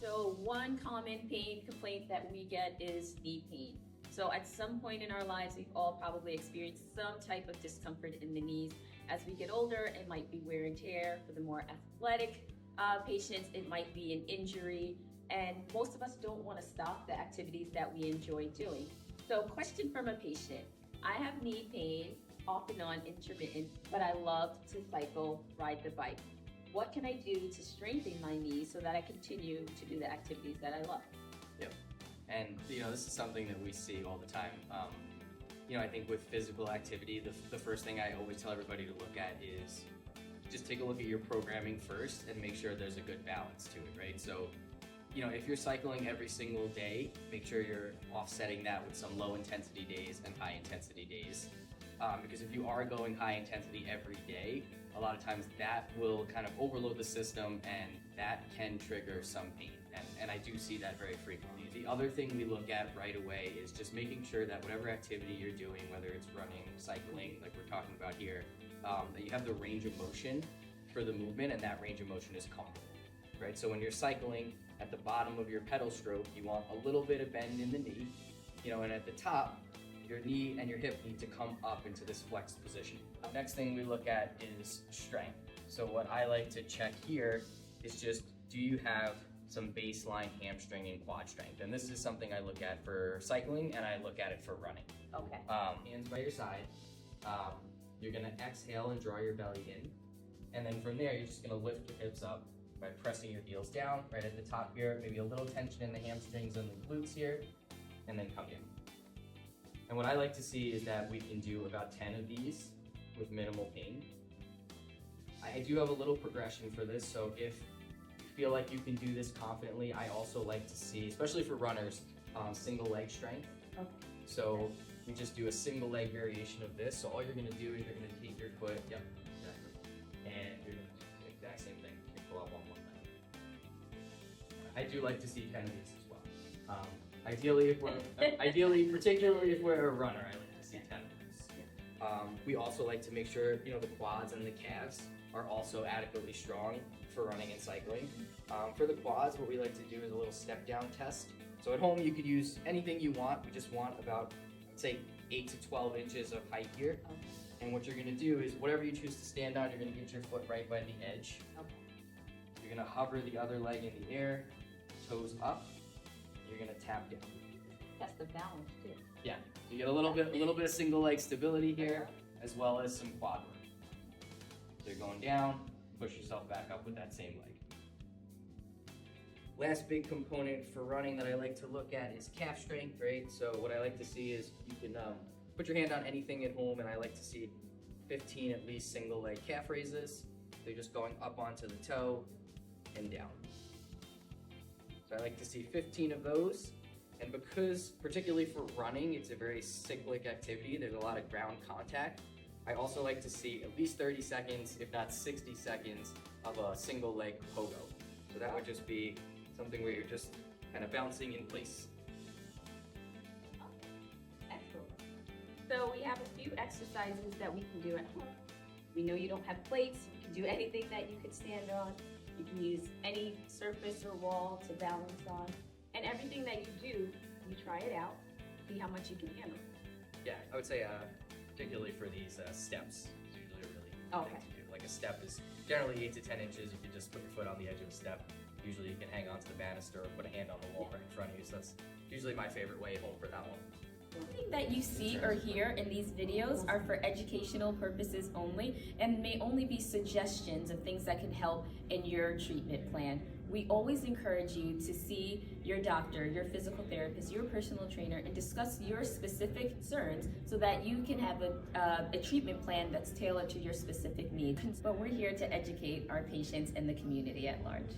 So one common pain complaint that we get is knee pain. So at some point in our lives, we've all probably experienced some type of discomfort in the knees. As we get older, it might be wear and tear. For the more athletic patients, it might be an injury. And most of us don't want to stop the activities that we enjoy doing. So question from a patient: I have knee pain, off and on, intermittent, but I love to cycle, ride the bike. What can I do to strengthen my knees so that I continue to do the activities that I love? Yep. And this is something that we see all the time. I think with physical activity, the first thing I always tell everybody to look at is just take a look at your programming first and make sure there's a good balance to it, right? So, if you're cycling every single day, make sure you're offsetting that with some low intensity days and high intensity days. Because if you are going high intensity every day, a lot of times that will kind of overload the system and that can trigger some pain. And I do see that very frequently. The other thing we look at right away is just making sure that whatever activity you're doing, whether it's running, cycling, like we're talking about here, that you have the range of motion for the movement, and that range of motion is comfortable, right? So when you're cycling, at the bottom of your pedal stroke, you want a little bit of bend in the knee, and at the top, your knee and your hip need to come up into this flexed position. Next thing we look at is strength. So what I like to check here is just, do you have some baseline hamstring and quad strength? And this is something I look at for cycling and I look at it for running. Okay. Hands by your side. You're gonna exhale and draw your belly in. And then from there, you're just gonna lift your hips up by pressing your heels down right at the top here, maybe a little tension in the hamstrings and the glutes here, and then come in. And what I like to see is that we can do about 10 of these with minimal pain. I do have a little progression for this, so if you feel like you can do this confidently, I also like to see, especially for runners, single leg strength. Okay. So we just do a single leg variation of this. So all you're gonna do is you're gonna take your foot, yep, exactly, and you're gonna do the exact same thing. You pull up on one leg. I do like to see 10 of these as well. Ideally, particularly if we're a runner, I like to see 10 of these. We also like to make sure, the quads and the calves are also adequately strong for running and cycling. For the quads, what we like to do is a little step down test. So at home, you could use anything you want. We just want about, say, 8 to 12 inches of height here. Okay. And what you're gonna do is whatever you choose to stand on, you're gonna get your foot right by the edge. Okay. You're gonna hover the other leg in the air, toes up. You're gonna tap down. That's the balance too. Yeah, you get a little bit of single leg stability here, as well as some quad work. So you're going down, push yourself back up with that same leg. Last big component for running that I like to look at is calf strength, right? So what I like to see is you can put your hand on anything at home, and I like to see 15 at least single leg calf raises. So you're just going up onto the toe and down. So I like to see 15 of those. And because, particularly for running, it's a very cyclic activity, there's a lot of ground contact, I also like to see at least 30 seconds, if not 60 seconds, of a single leg pogo. So that would just be something where you're just kind of bouncing in place. Excellent. So we have a few exercises that we can do at home. We know you don't have plates, you can do anything that you could stand on. You can use any surface or wall to balance on. And everything that you do, you try it out, see how much you can handle. Yeah, I would say particularly for these steps, it's usually a really good thing to do. Like a step is generally 8 to 10 inches. You can just put your foot on the edge of a step. Usually you can hang onto the banister or put a hand on the wall right in front of you. So that's usually my favorite way home for that one. Everything that you see or hear in these videos are for educational purposes only and may only be suggestions of things that can help in your treatment plan. We always encourage you to see your doctor, your physical therapist, your personal trainer, and discuss your specific concerns so that you can have a treatment plan that's tailored to your specific needs. But we're here to educate our patients and the community at large.